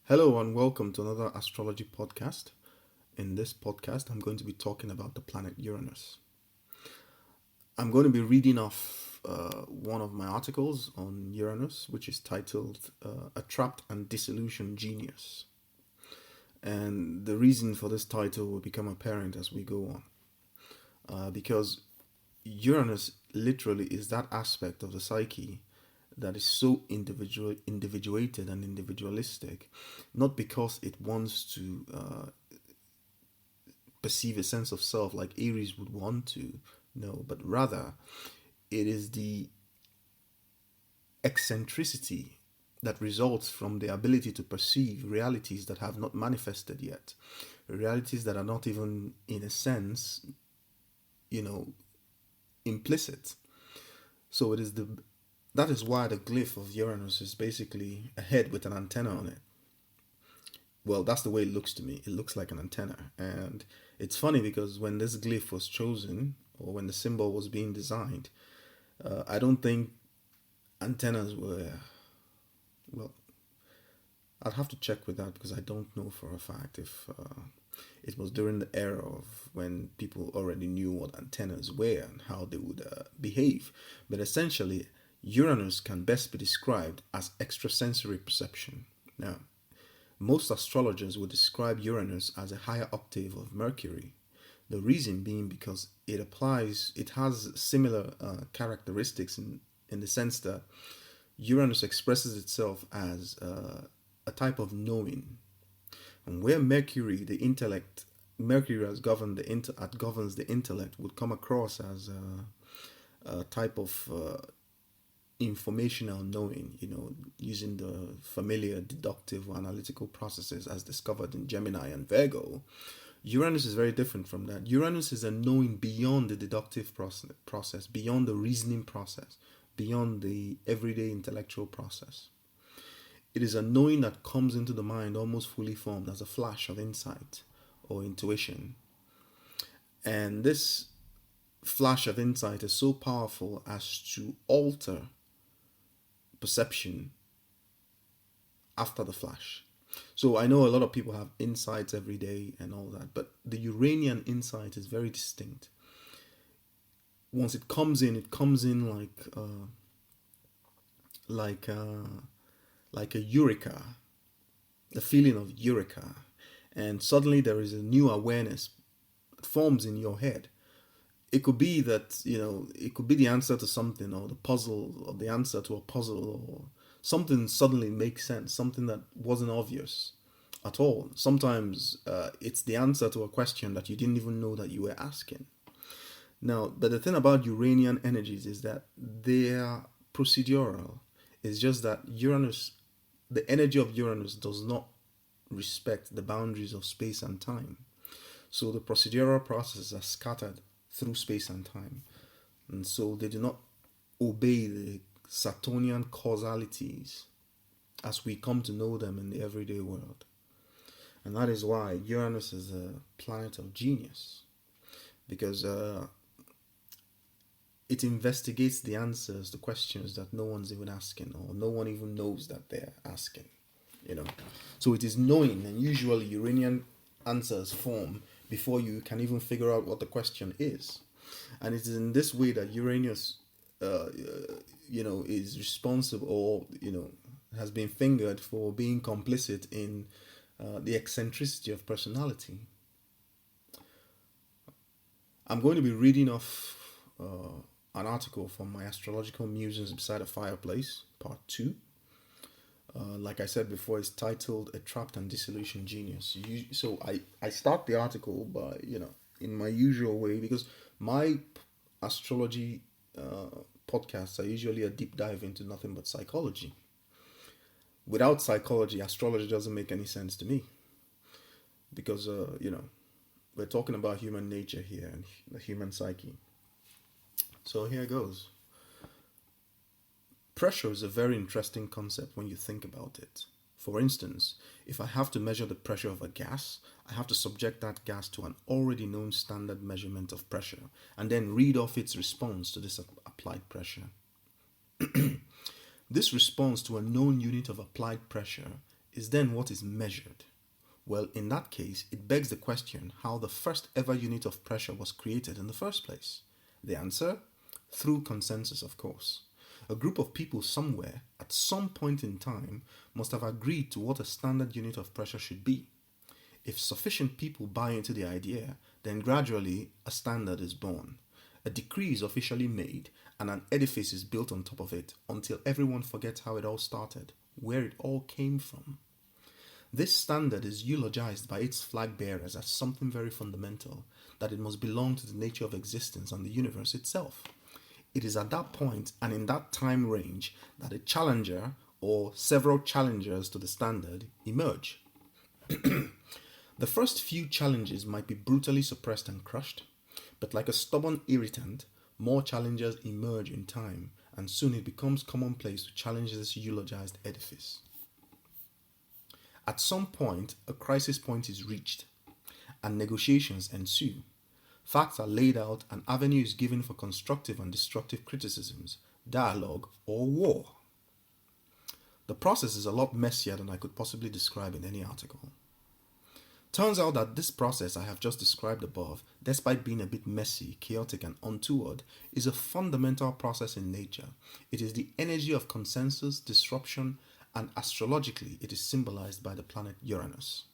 Hello and welcome to another astrology podcast. In this podcast, I'm going to be talking about the planet Uranus. I'm going to be reading off one of my articles on Uranus, which is titled A Trapped and Disillusioned Genius. And the reason for this title will become apparent as we go on. Because Uranus literally is that aspect of the psyche that is so individuated and individualistic, not because it wants to perceive a sense of self like Aries would want to, no, but rather it is the eccentricity that results from the ability to perceive realities that have not manifested yet, realities that are not even, in a sense, implicit. So that is why the glyph of Uranus is basically a head with an antenna on it. Well, that's the way it looks to me. It looks like an antenna. And it's funny because when this glyph was chosen, or when the symbol was being designed, I don't think antennas were, well, I'd have to check with that because I don't know for a fact if it was during the era of when people already knew what antennas were and how they would behave. But essentially, Uranus can best be described as extrasensory perception. Now, most astrologers would describe Uranus as a higher octave of Mercury. The reason being because it has similar characteristics in the sense that Uranus expresses itself as a type of knowing. And where Mercury as governs the intellect, would come across as a type of informational knowing, using the familiar deductive or analytical processes as discovered in Gemini and Virgo. Uranus is very different from that. Uranus is a knowing beyond the deductive process, beyond the reasoning process, beyond the everyday intellectual process. It is a knowing that comes into the mind almost fully formed as a flash of insight or intuition. And this flash of insight is so powerful as to alter perception after the flash. So I know a lot of people have insights every day and all that, but the Uranian insight is very distinct. Once it comes in like a eureka, the feeling of eureka, and suddenly there is a new awareness that forms in your head. It could be that, it could be the answer to something, or the puzzle, or the answer to a puzzle, or something suddenly makes sense, something that wasn't obvious at all. Sometimes it's the answer to a question that you didn't even know that you were asking. Now, but the thing about Uranian energies is that they are procedural. It's just that the energy of Uranus does not respect the boundaries of space and time. So the procedural processes are scattered through space and time. And so they do not obey the Saturnian causalities as we come to know them in the everyday world. And that is why Uranus is a planet of genius, because it investigates the answers to questions that no one's even asking, or no one even knows that they're asking. So it is knowing, and usually Uranian answers form before you can even figure out what the question is. And it is in this way that Uranus is responsible, or has been fingered for being complicit in the eccentricity of personality. I'm going to be reading off an article from my Astrological Musings Beside a Fireplace, part 2. Like I said before, it's titled A Trapped and Disillusioned Genius. So I start the article by, in my usual way, because my astrology podcasts are usually a deep dive into nothing but psychology. Without psychology, astrology doesn't make any sense to me. Because, we're talking about human nature here and the human psyche. So here goes. Pressure is a very interesting concept when you think about it. For instance, if I have to measure the pressure of a gas, I have to subject that gas to an already known standard measurement of pressure and then read off its response to this applied pressure. This response to a known unit of applied pressure is then what is measured. Well, in that case, it begs the question how the first ever unit of pressure was created in the first place. The answer? Through consensus, of course. A group of people somewhere, at some point in time, must have agreed to what a standard unit of pressure should be. If sufficient people buy into the idea, then gradually a standard is born. A decree is officially made, and an edifice is built on top of it until everyone forgets how it all started, where it all came from. This standard is eulogized by its flag bearers as something very fundamental, that it must belong to the nature of existence and the universe itself. It is at that point and in that time range that a challenger or several challengers to the standard emerge. The first few challenges might be brutally suppressed and crushed, but like a stubborn irritant, more challengers emerge in time, and soon it becomes commonplace to challenge this eulogized edifice. At some point, a crisis point is reached, and negotiations ensue. Facts are laid out, and avenue is given for constructive and destructive criticisms, dialogue, or war. The process is a lot messier than I could possibly describe in any article. Turns out that this process I have just described above, despite being a bit messy, chaotic, and untoward, is a fundamental process in nature. It is the energy of consensus, disruption, and astrologically it is symbolized by the planet Uranus.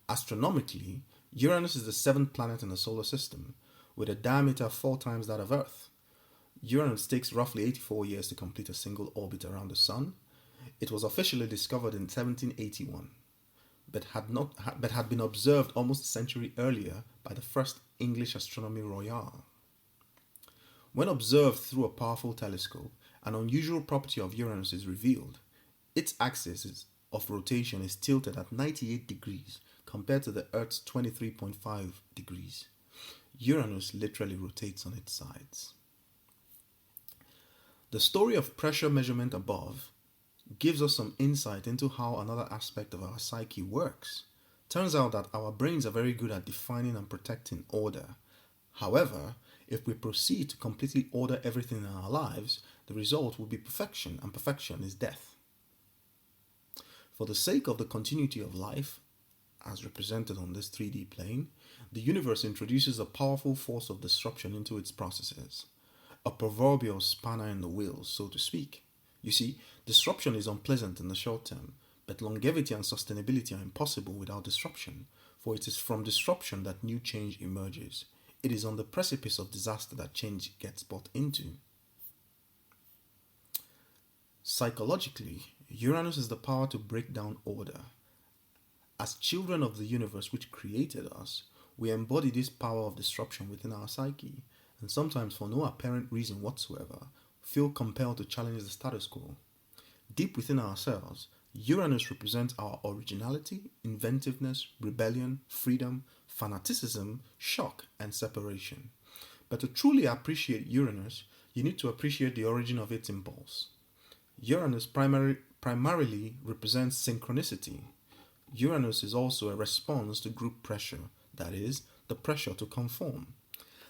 Astronomically, Uranus is the seventh planet in the solar system, with a diameter 4 times that of Earth. Uranus takes roughly 84 years to complete a single orbit around the Sun. It was officially discovered in 1781. But had been observed almost a century earlier by the first English Astronomy Royale. When observed through a powerful telescope, an unusual property of Uranus is revealed. Its axis of rotation is tilted at 98 degrees compared to the Earth's 23.5 degrees. Uranus literally rotates on its sides. The story of pressure measurement above gives us some insight into how another aspect of our psyche works. Turns out that our brains are very good at defining and protecting order. However, if we proceed to completely order everything in our lives, the result will be perfection, and perfection is death. For the sake of the continuity of life, as represented on this 3D plane, the universe introduces a powerful force of disruption into its processes, a proverbial spanner in the wheels, so to speak. You see, disruption is unpleasant in the short term, but longevity and sustainability are impossible without disruption, for it is from disruption that new change emerges. It is on the precipice of disaster that change gets brought into. Psychologically, Uranus is the power to break down order. As children of the universe which created us, we embody this power of disruption within our psyche, and sometimes for no apparent reason whatsoever, feel compelled to challenge the status quo. Deep within ourselves, Uranus represents our originality, inventiveness, rebellion, freedom, fanaticism, shock, and separation. But to truly appreciate Uranus, you need to appreciate the origin of its impulse. Uranus primarily represents synchronicity. Uranus is also a response to group pressure, that is, the pressure to conform.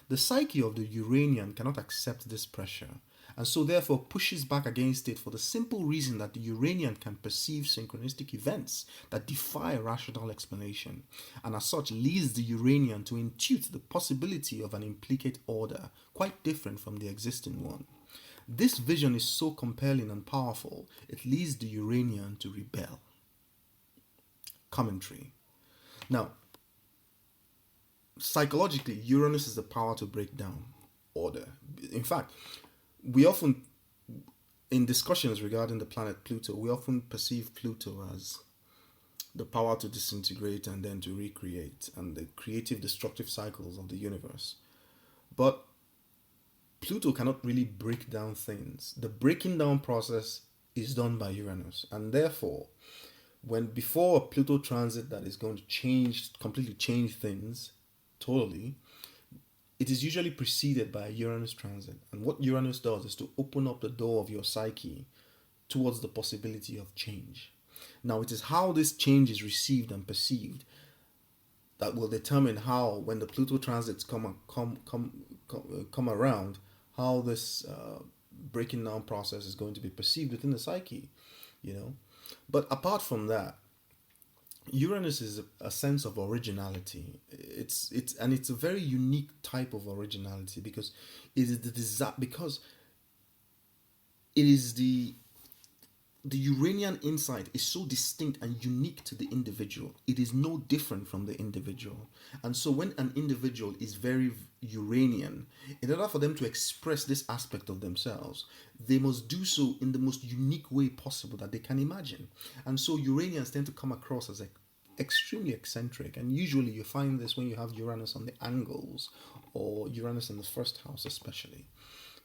The psyche of the Uranian cannot accept this pressure, and so therefore pushes back against it for the simple reason that the Uranian can perceive synchronistic events that defy rational explanation, and as such leads the Uranian to intuit the possibility of an implicate order, quite different from the existing one. This vision is so compelling and powerful, it leads the Uranian to rebel. Commentary. Now, psychologically, Uranus is the power to break down order. In fact, we often, in discussions regarding the planet Pluto, we often perceive Pluto as the power to disintegrate and then to recreate, and the creative destructive cycles of the universe. But Pluto cannot really break down things. The breaking down process is done by Uranus, and therefore, before a Pluto transit that is going to completely change things totally, it is usually preceded by a Uranus transit. And what Uranus does is to open up the door of your psyche towards the possibility of change. Now, it is how this change is received and perceived that will determine how, when the Pluto transits come around, how this breaking down process is going to be perceived within the psyche. But apart from that, Uranus is a sense of originality. It's a very unique type of originality because it is the because it is the Uranian insight is so distinct and unique to the individual. It is no different from the individual. And so when an individual is very Uranian, in order for them to express this aspect of themselves, they must do so in the most unique way possible that they can imagine. And so Uranians tend to come across as extremely eccentric. And usually you find this when you have Uranus on the angles or Uranus in the first house, especially.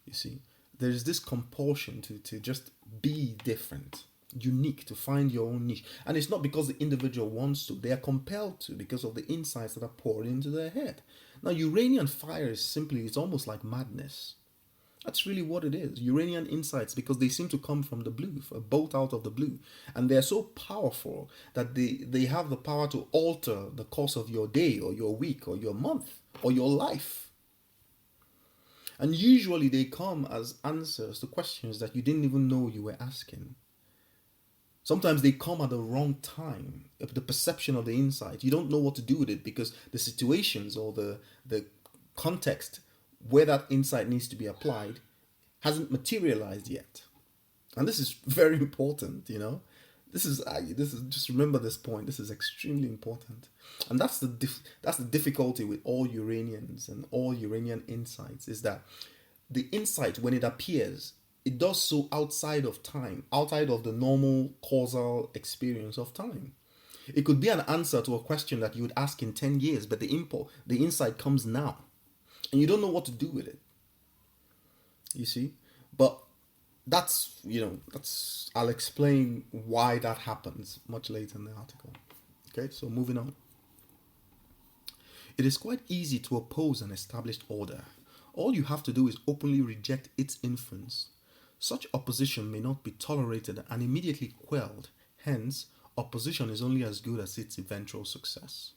You see, there's this compulsion to just be different, unique, to find your own niche. And it's not because the individual wants to, they are compelled to because of the insights that are poured into their head. Now, Uranian fire is simply, it's almost like madness. That's really what it is. Uranian insights, because they seem to come from the blue, a bolt out of the blue. And they're so powerful that they have the power to alter the course of your day or your week or your month or your life. And usually they come as answers to questions that you didn't even know you were asking. Sometimes they come at the wrong time. The perception of the insight, you don't know what to do with it because the situations or the context where that insight needs to be applied hasn't materialized yet. And this is very important, you know. This is just remember this point. This is extremely important, and that's the difficulty with all Uranians and all Uranian insights is that the insight, when it appears, it does so outside of time, outside of the normal causal experience of time. It could be an answer to a question that you would ask in 10 years, but the insight comes now, and you don't know what to do with it. You see, but I'll explain why that happens much later in the article. Okay, so moving on. It is quite easy to oppose an established order. All you have to do is openly reject its influence. Such opposition may not be tolerated and immediately quelled. Hence, opposition is only as good as its eventual success.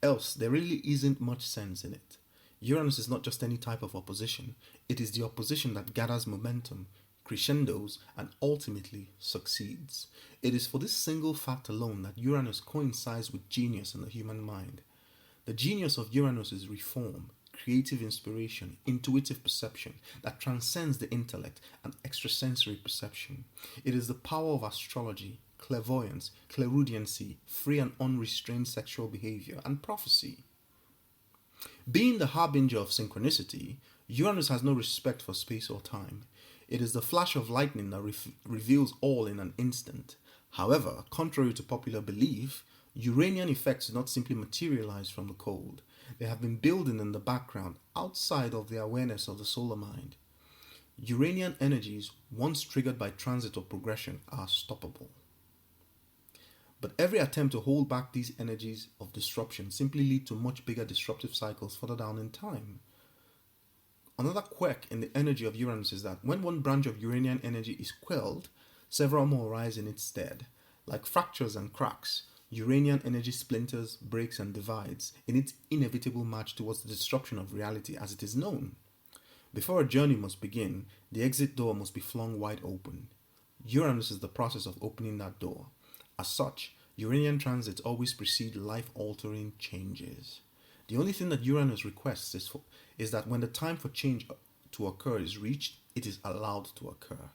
Else, there really isn't much sense in it. Uranus is not just any type of opposition. It is the opposition that gathers momentum, crescendos, and ultimately succeeds. It is for this single fact alone that Uranus coincides with genius in the human mind. The genius of Uranus is reform, creative inspiration, intuitive perception that transcends the intellect and extrasensory perception. It is the power of astrology, clairvoyance, clairaudiency, free and unrestrained sexual behavior, and prophecy. Being the harbinger of synchronicity, Uranus has no respect for space or time. It is the flash of lightning that reveals all in an instant. However, contrary to popular belief, Uranian effects do not simply materialize from the cold. They have been building in the background, outside of the awareness of the solar mind. Uranian energies, once triggered by transit or progression, are stoppable. But every attempt to hold back these energies of disruption simply lead to much bigger disruptive cycles further down in time. Another quirk in the energy of Uranus is that when one branch of Uranian energy is quelled, several more rise in its stead. Like fractures and cracks, Uranian energy splinters, breaks, and divides in its inevitable march towards the destruction of reality as it is known. Before a journey must begin, the exit door must be flung wide open. Uranus is the process of opening that door. As such, Uranian transits always precede life-altering changes. The only thing that Uranus requests is that when the time for change to occur is reached, it is allowed to occur.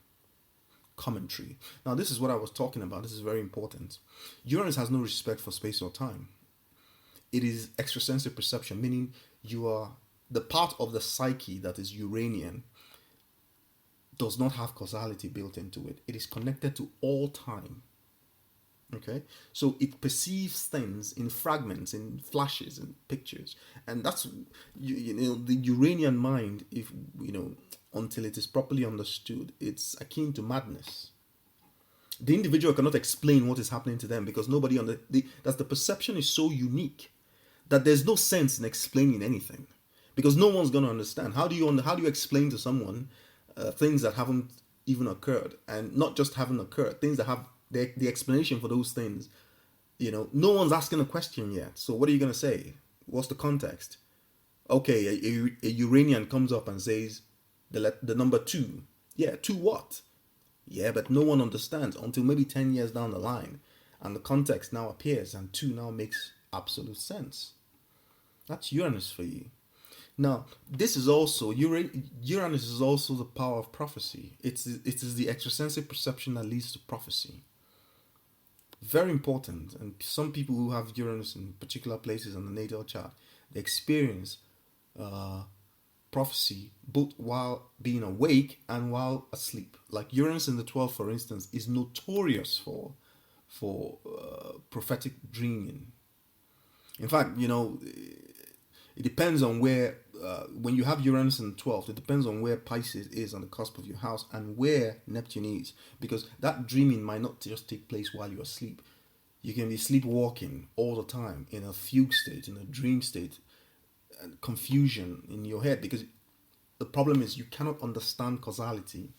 Commentary. Now, this is what I was talking about. This is very important. Uranus has no respect for space or time. It is extrasensory perception, meaning you are the part of the psyche that is Uranian does not have causality built into it. It is connected to all time. Okay, so it perceives things in fragments, in flashes, in pictures, and that's the Uranian mind. If until it is properly understood, it's akin to madness. The individual cannot explain what is happening to them because nobody that's the perception is so unique that there's no sense in explaining anything because no one's going to understand. How do you explain to someone things that haven't even occurred, and not just haven't occurred, things that have the explanation for those things, no one's asking a question yet. So what are you going to say? What's the context? Okay, a Uranian comes up and says the number 2. Yeah, 2 what? Yeah, but no one understands until maybe 10 years down the line. And the context now appears, and two now makes absolute sense. That's Uranus for you. Now, this is also Uranus is also the power of prophecy. It is the extrasensitive perception that leads to prophecy. Very important. And some people who have Uranus in particular places on the natal chart, they experience uh, prophecy both while being awake and while asleep. Like Uranus in the 12th, for instance, is notorious for prophetic dreaming. In fact, it depends on where, when you have Uranus in the 12th, it depends on where Pisces is on the cusp of your house and where Neptune is. Because that dreaming might not just take place while you're asleep. You can be sleepwalking all the time in a fugue state, in a dream state, and confusion in your head. Because the problem is you cannot understand causality.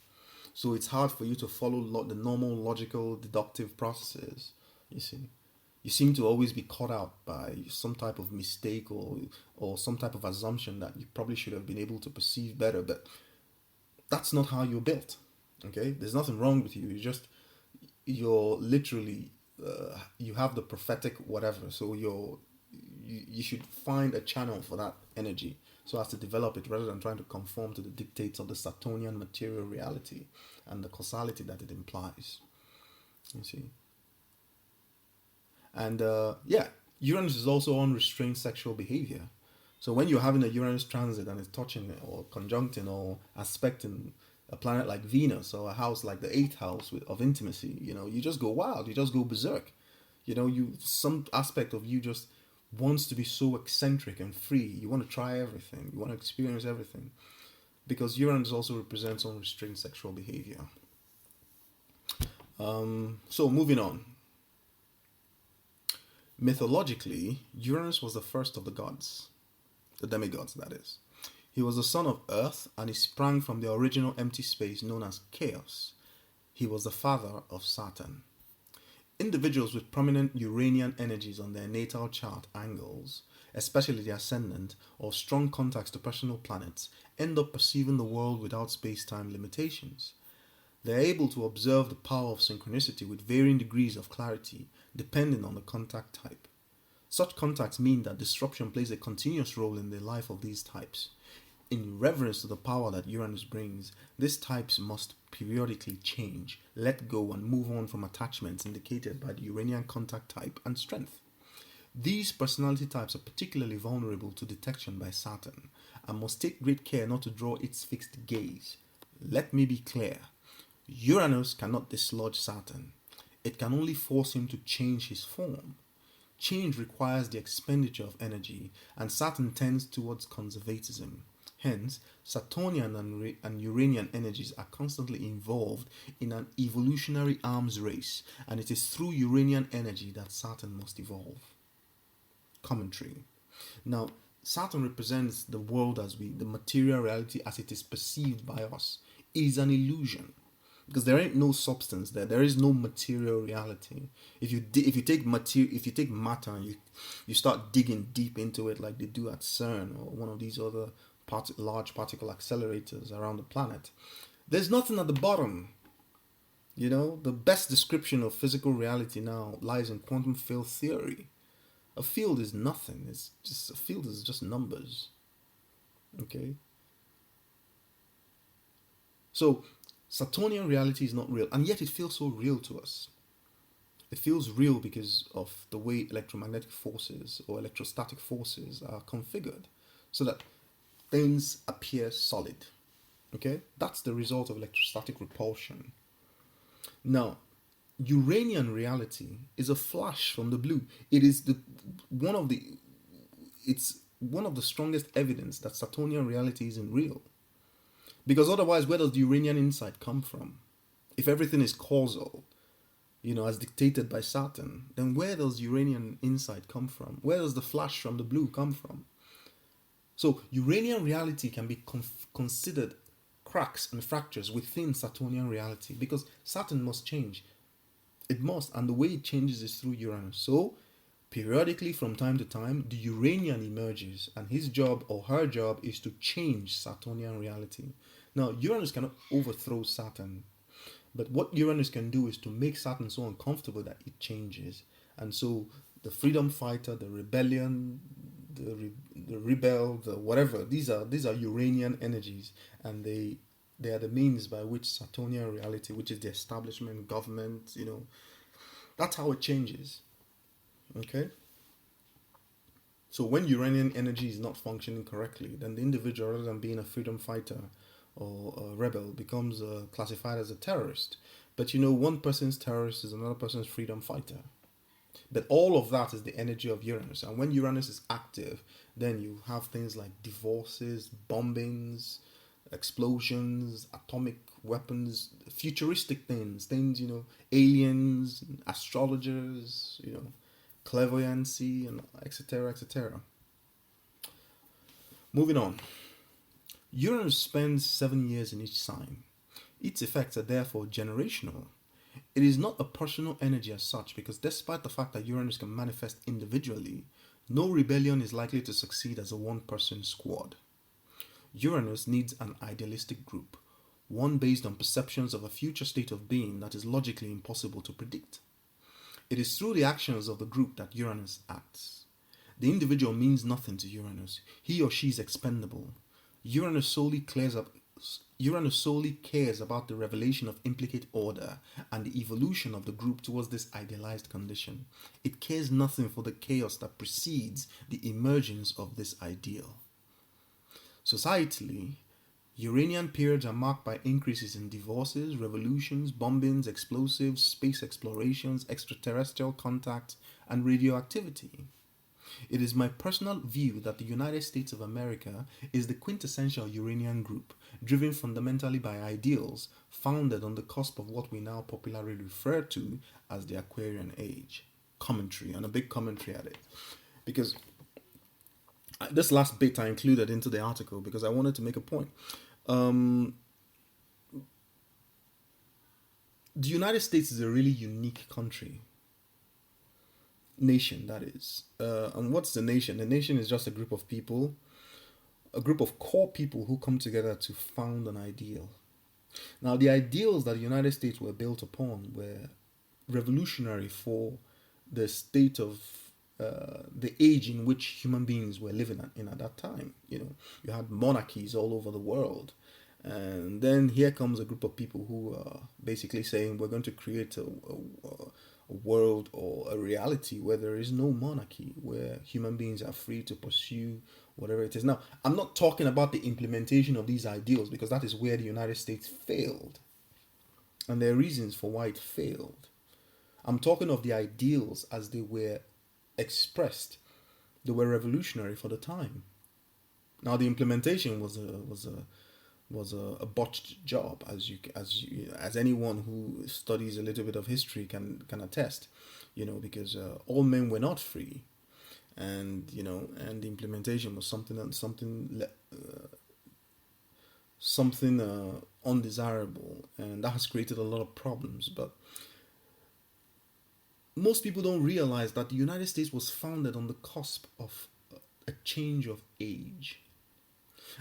So it's hard for you to follow the normal logical deductive processes, you see. You seem to always be caught out by some type of mistake or some type of assumption that you probably should have been able to perceive better, but that's not how you're built. Okay, there's nothing wrong with you. You're literally you have the prophetic whatever. So you should find a channel for that energy so as to develop it rather than trying to conform to the dictates of the Saturnian material reality and the causality that it implies. You see. And yeah, Uranus is also unrestrained sexual behavior. So when you're having a Uranus transit and it's touching or conjuncting or aspecting a planet like Venus or a house like the eighth house of intimacy, you just go wild, you just go berserk. Some aspect of you just wants to be so eccentric and free. You want to try everything, you want to experience everything. Because Uranus also represents unrestrained sexual behavior. So moving on. Mythologically, Uranus was the first of the gods, the demigods, that is. He was the son of Earth and he sprang from the original empty space known as chaos. He was the father of Saturn. Individuals with prominent Uranian energies on their natal chart angles, especially the ascendant, or strong contacts to personal planets, end up perceiving the world without space-time limitations. They are able to observe the power of synchronicity with varying degrees of clarity, depending on the contact type. Such contacts mean that disruption plays a continuous role in the life of these types. In reverence to the power that Uranus brings, these types must periodically change, let go, and move on from attachments indicated by the Uranian contact type and strength. These personality types are particularly vulnerable to detection by Saturn and must take great care not to draw its fixed gaze. Let me be clear. Uranus cannot dislodge Saturn. It can only force him to change his form. Change requires the expenditure of energy, and Saturn tends towards conservatism. Hence, Saturnian and Uranian energies are constantly involved in an evolutionary arms race, and it is through Uranian energy that Saturn must evolve. Commentary. Now, Saturn represents the world the material reality as it is perceived by us. It is an illusion. Because there ain't no substance there. There is no material reality. If you take matter and you start digging deep into it like they do at CERN or one of these other large particle accelerators around the planet, there's nothing at the bottom. The best description of physical reality now lies in quantum field theory. A field is nothing. A field is just numbers. Okay. So Saturnian reality is not real, and yet it feels so real to us. It feels real because of the way electromagnetic forces or electrostatic forces are configured so that things appear solid. Okay? That's the result of electrostatic repulsion. Now, Uranian reality is a flash from the blue. It's one of the strongest evidence that Saturnian reality isn't real. Because otherwise, where does the Uranian insight come from? If everything is causal, as dictated by Saturn, then where does Uranian insight come from? Where does the flash from the blue come from? So Uranian reality can be considered cracks and fractures within Saturnian reality because Saturn must change. It must, and the way it changes is through Uranus. So periodically, from time to time, the Uranian emerges, and his job or her job is to change Saturnian reality. Now, Uranus cannot overthrow Saturn, But what Uranus can do is to make Saturn so uncomfortable that it changes. And so the freedom fighter, the rebellion, the rebel, the whatever, these are Uranian energies, and they are the means by which Saturnian reality, which is the establishment, government, that's how it changes. Okay? So when Uranian energy is not functioning correctly, then the individual, rather than being a freedom fighter or a rebel, becomes classified as a terrorist. But one person's terrorist is another person's freedom fighter. But all of that is the energy of Uranus. And when Uranus is active, then you have things like divorces, bombings, explosions, atomic weapons, futuristic things, aliens, astrologers, clairvoyancy, and etc., etc. Moving on. Uranus spends 7 years in each sign. Its effects are therefore generational. It is not a personal energy as such, because despite the fact that Uranus can manifest individually, no rebellion is likely to succeed as a one-person squad. Uranus needs an idealistic group, one based on perceptions of a future state of being that is logically impossible to predict. It is through the actions of the group that Uranus acts. The individual means nothing to Uranus. He or she is expendable. Uranus solely cares about the revelation of implicate order and the evolution of the group towards this idealized condition. It cares nothing for the chaos that precedes the emergence of this ideal. Societally, Uranian periods are marked by increases in divorces, revolutions, bombings, explosives, space explorations, extraterrestrial contact, and radioactivity. It is my personal view that the United States of America is the quintessential Uranian group, driven fundamentally by ideals founded on the cusp of what we now popularly refer to as the Aquarian Age. Commentary, and a big commentary at it. Because this last bit I included into the article because I wanted to make a point. The United States is a really unique country. Nation, that is. And what's the nation? The nation is just a group of people, a group of core people who come together to found an ideal. Now, the ideals that the United States were built upon were revolutionary for the state of the age in which human beings were living in at that time. You had monarchies all over the world. And then here comes a group of people who are basically saying we're going to create a world or a reality where there is no monarchy, where human beings are free to pursue whatever it is. Now, I'm not talking about the implementation of these ideals because that is where the United States failed. And there are reasons for why it failed. I'm talking of the ideals as they were expressed. They were revolutionary for the time. Now, the implementation was a botched job, as anyone who studies a little bit of history can attest, because all men were not free, and the implementation was something undesirable, and that has created a lot of problems. But most people don't realize that the United States was founded on the cusp of a change of age.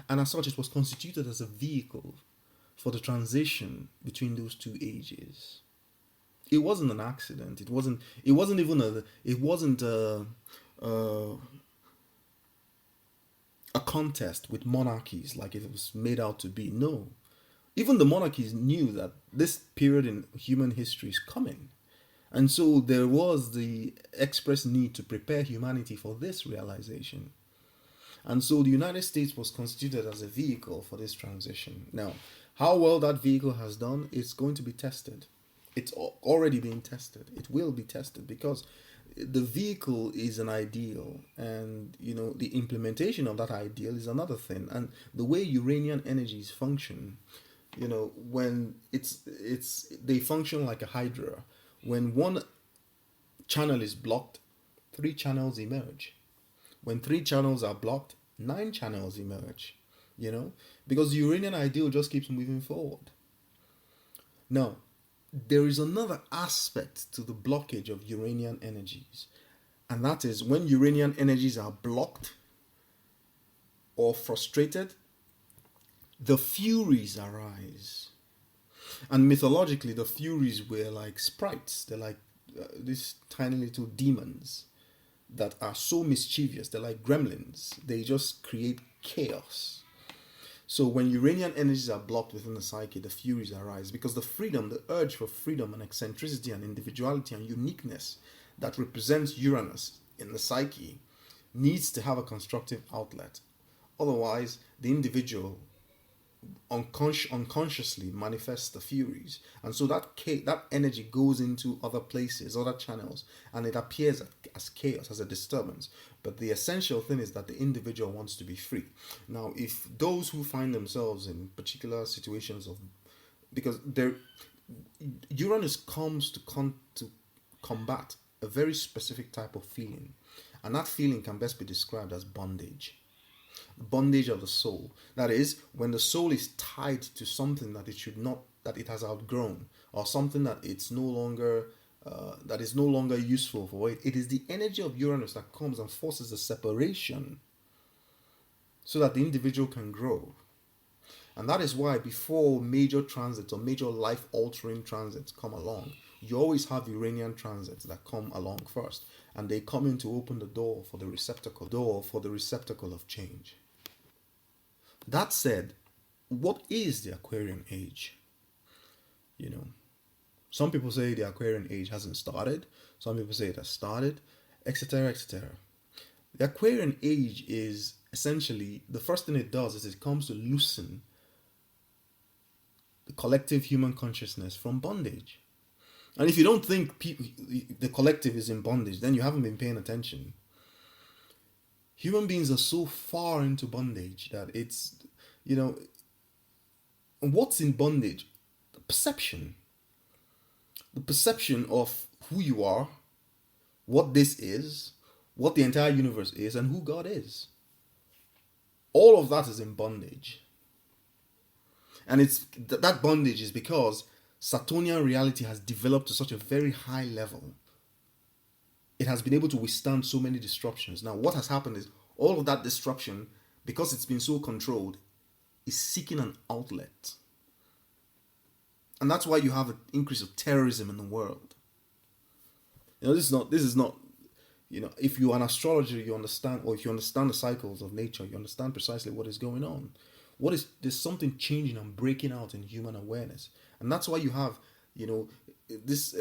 And as such, it was constituted as a vehicle for the transition between those two ages. It wasn't an accident. It wasn't a contest with monarchies like it was made out to be. No. Even the monarchies knew that this period in human history is coming. And so there was the express need to prepare humanity for this realization. And so the United States was constituted as a vehicle for this transition. Now, how well that vehicle has done is going to be tested. It's already being tested. It will be tested because the vehicle is an ideal, and the implementation of that ideal is another thing. And the way Uranian energies function, when they function like a hydra. When one channel is blocked, 3 channels emerge. When 3 channels are blocked, 9 channels emerge, because the Uranian ideal just keeps moving forward. Now, there is another aspect to the blockage of Uranian energies, and that is when Uranian energies are blocked or frustrated, the Furies arise. And mythologically, the Furies were like sprites. They're like these tiny little demons that are so mischievous. They're like gremlins. They just create chaos. So when Uranian energies are blocked within the psyche, the Furies arise because the freedom, the urge for freedom and eccentricity and individuality and uniqueness that represents Uranus in the psyche needs to have a constructive outlet. Otherwise, the individual unconsciously manifests the Furies, and so that energy goes into other places, other channels, and it appears as chaos, as a disturbance. But the essential thing is that the individual wants to be free. Now, if those who find themselves in particular situations of, because there, Uranus comes to combat a very specific type of feeling, and that feeling can best be described as bondage. Bondage of the soul. That is, when the soul is tied to something that it should not, that it has outgrown, or something that it's no longer, that is no longer useful for it. It is the energy of Uranus that comes and forces a separation, so that the individual can grow. And that is why before major transits or major life-altering transits come along, you always have Uranian transits that come along first, and they come in to open the door for the receptacle of change. That said, what is the Aquarian Age? You know, some people say the Aquarian Age hasn't started, some people say it has started, etc., etc. The Aquarian Age is essentially, the first thing it does is it comes to loosen the collective human consciousness from bondage. And if you don't think the collective is in bondage, then you haven't been paying attention. Human beings are so far into bondage that it's, what's in bondage? The perception. The perception of who you are, what this is, what the entire universe is, and who God is. All of that is in bondage. And it's that bondage is because Saturnian reality has developed to such a very high level. It has been able to withstand so many disruptions. Now, what has happened is all of that disruption, because it's been so controlled, is seeking an outlet. And that's why you have an increase of terrorism in the world. This is not, if you're an astrologer, you understand, or if you understand the cycles of nature, you understand precisely what is going on. There's something changing and breaking out in human awareness. And that's why you have, this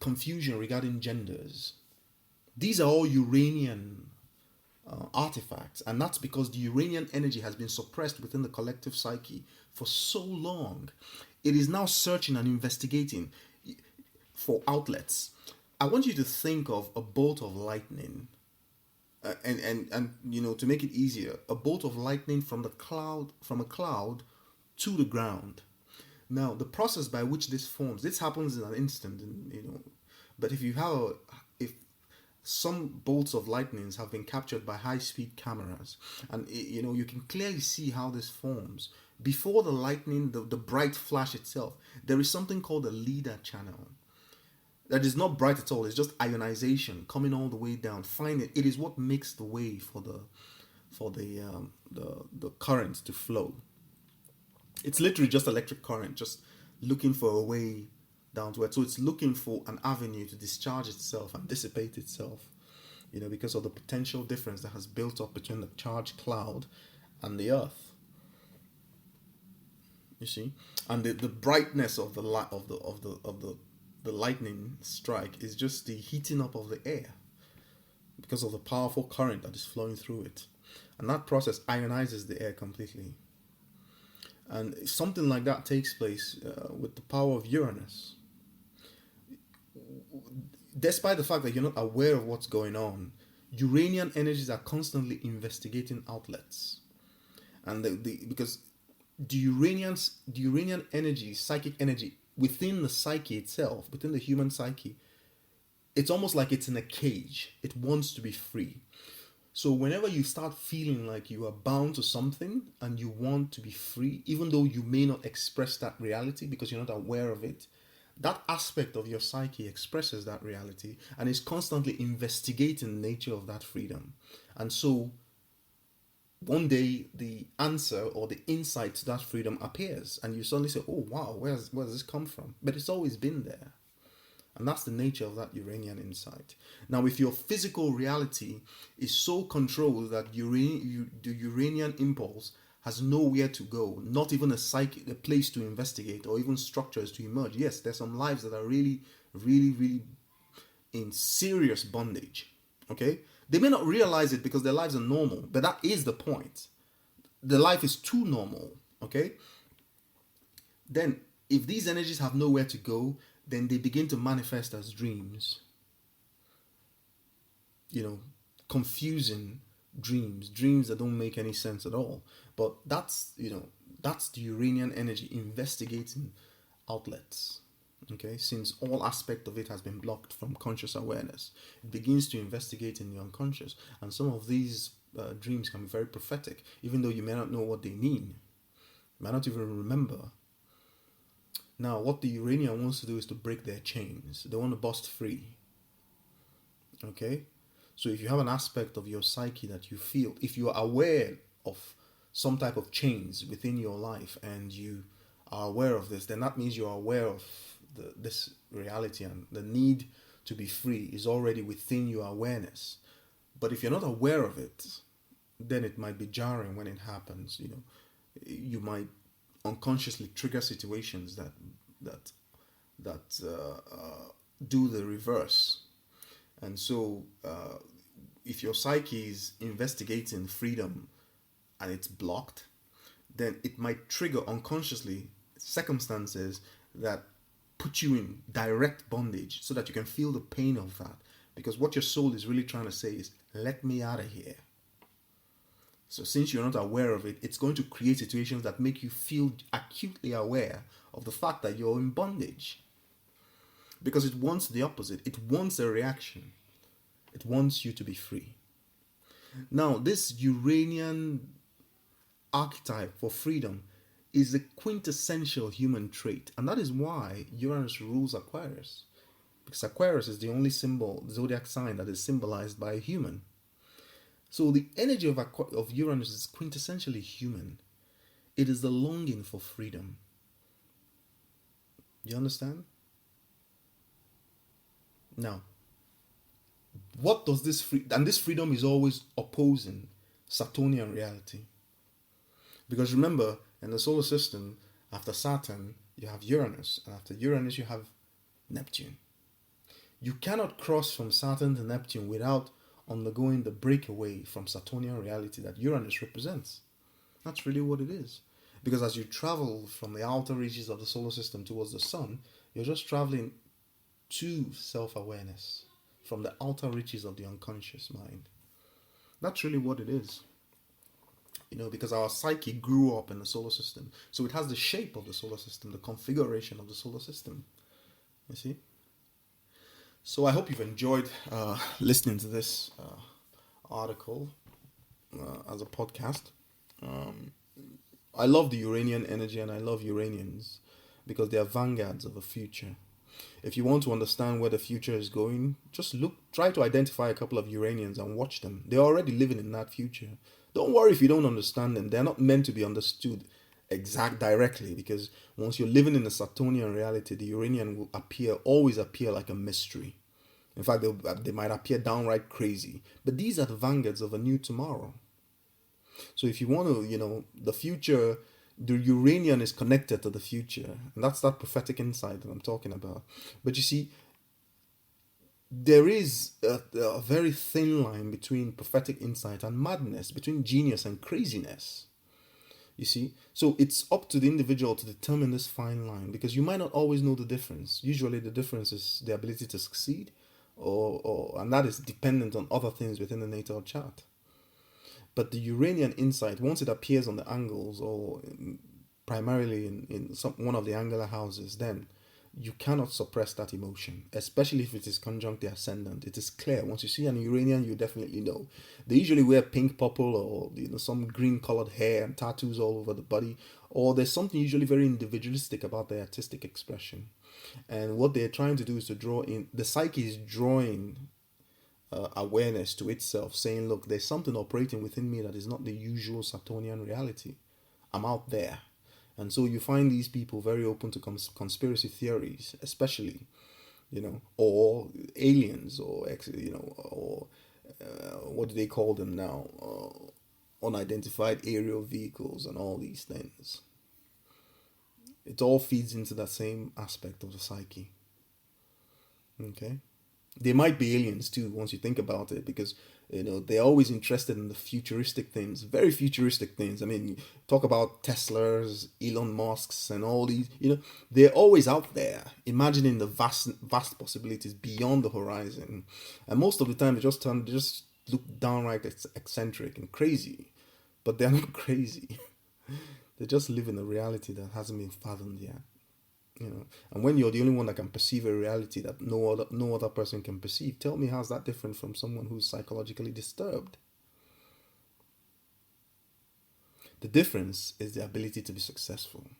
confusion regarding genders. These are all Uranian artifacts, and that's because the Uranian energy has been suppressed within the collective psyche for so long. It is now searching and investigating for outlets. I want you to think of a bolt of lightning, and to make it easier, a bolt of lightning from a cloud to the ground. Now, the process by which this forms, this happens in an instant, but if some bolts of lightnings have been captured by high-speed cameras, and you can clearly see how this forms. Before the lightning, the bright flash itself, there is something called a leader channel. That is not bright at all. It's just ionization coming all the way down. It is what makes the way for the current to flow. It's literally just electric current, just looking for a way down to it. So it's looking for an avenue to discharge itself and dissipate itself, because of the potential difference that has built up between the charged cloud and the earth. You see, and the brightness of the light of the lightning strike is just the heating up of the air because of the powerful current that is flowing through it, and that process ionizes the air completely. And something like that takes place with the power of Uranus. Despite the fact that you're not aware of what's going on, Uranian energies are constantly investigating outlets, and because the Uranian energy, psychic energy within the psyche itself, within the human psyche, it's almost like it's in a cage. It wants to be free. So whenever you start feeling like you are bound to something and you want to be free, even though you may not express that reality because you're not aware of it, that aspect of your psyche expresses that reality and is constantly investigating the nature of that freedom. And so one day the answer or the insight to that freedom appears, and you suddenly say, oh wow, where does this come from? But it's always been there. And that's the nature of that Uranian insight. Now, if your physical reality is so controlled that the Uranian impulse has nowhere to go, not even a place to investigate or even structures to emerge. Yes, there's some lives that are really, really, really in serious bondage. Okay? They may not realize it because their lives are normal, but that is the point. The life is too normal. Okay? Then, if these energies have nowhere to go, then they begin to manifest as dreams. Confusing dreams that don't make any sense at all. But that's the Uranian energy investigating outlets. Okay, since all aspect of it has been blocked from conscious awareness, it begins to investigate in the unconscious, and some of these dreams can be very prophetic, even though you may not know what they mean, you might not even remember. Now, what the Uranian wants to do is to break their chains. They want to bust free. Okay? So if you have an aspect of your psyche that you feel, if you are aware of some type of chains within your life and you are aware of this, then that means you are aware of this reality, and the need to be free is already within your awareness. But if you're not aware of it, then it might be jarring when it happens. You might unconsciously trigger situations that do the reverse. And so if your psyche is investigating freedom and it's blocked, then it might trigger unconsciously circumstances that put you in direct bondage so that you can feel the pain of that. Because what your soul is really trying to say is, let me out of here. So since you're not aware of it, it's going to create situations that make you feel acutely aware of the fact that you're in bondage. Because it wants the opposite. It wants a reaction. It wants you to be free. Now, this Uranian archetype for freedom is the quintessential human trait. And that is why Uranus rules Aquarius. Because Aquarius is the only zodiac sign that is symbolized by a human. So the energy of Uranus is quintessentially human. It is the longing for freedom. You understand? Now, what does this and this freedom is always opposing Saturnian reality. Because remember, in the solar system, after Saturn, you have Uranus, and after Uranus, you have Neptune. You cannot cross from Saturn to Neptune without undergoing the breakaway from Saturnian reality that Uranus represents. That's really what it is. Because as you travel from the outer reaches of the solar system towards the sun, you're just traveling to self-awareness from the outer reaches of the unconscious mind. That's really what it is. Because our psyche grew up in the solar system. So it has the shape of the solar system, the configuration of the solar system. You see? So I hope you've enjoyed listening to this article as a podcast. I love the Uranian energy and I love Uranians because they are vanguards of the future. If you want to understand where the future is going, just try to identify a couple of Uranians and watch them. They're already living in that future. Don't worry if you don't understand them. They're not meant to be understood directly, because once you're living in a Saturnian reality, the Uranian will always appear like a mystery. In fact, they might appear downright crazy. But these are the vanguards of a new tomorrow. So if you want to, the future, the Uranian is connected to the future. And that's that prophetic insight that I'm talking about. But you see, there is a very thin line between prophetic insight and madness, between genius and craziness. You see? So it's up to the individual to determine this fine line, because you might not always know the difference. Usually the difference is the ability to succeed, and that is dependent on other things within the natal chart. But the Uranian insight, once it appears on the angles or primarily in one of the angular houses, then you cannot suppress that emotion, especially if it is conjunct the ascendant. It is clear. Once you see an Uranian, you definitely know. They usually wear pink, purple, or some green colored hair and tattoos all over the body, or there's something usually very individualistic about their artistic expression. And what they're trying to do is to draw in, the psyche is drawing awareness to itself, saying, look, there's something operating within me that is not the usual Saturnian reality. I'm out there. And so you find these people very open to conspiracy theories, especially, or aliens, or, or what do they call them now? Unidentified aerial vehicles and all these things. It all feeds into that same aspect of the psyche. Okay? They might be aliens too, once you think about it, because they're always interested in the futuristic things, very futuristic things. I mean, talk about Teslas, Elon Musk's, and all these. They're always out there, imagining the vast possibilities beyond the horizon, and most of the time they just look downright eccentric and crazy, but they're not crazy. They just live in a reality that hasn't been fathomed yet. And when you're the only one that can perceive a reality that no other person can perceive, tell me, how's that different from someone who's psychologically disturbed? The difference is the ability to be successful.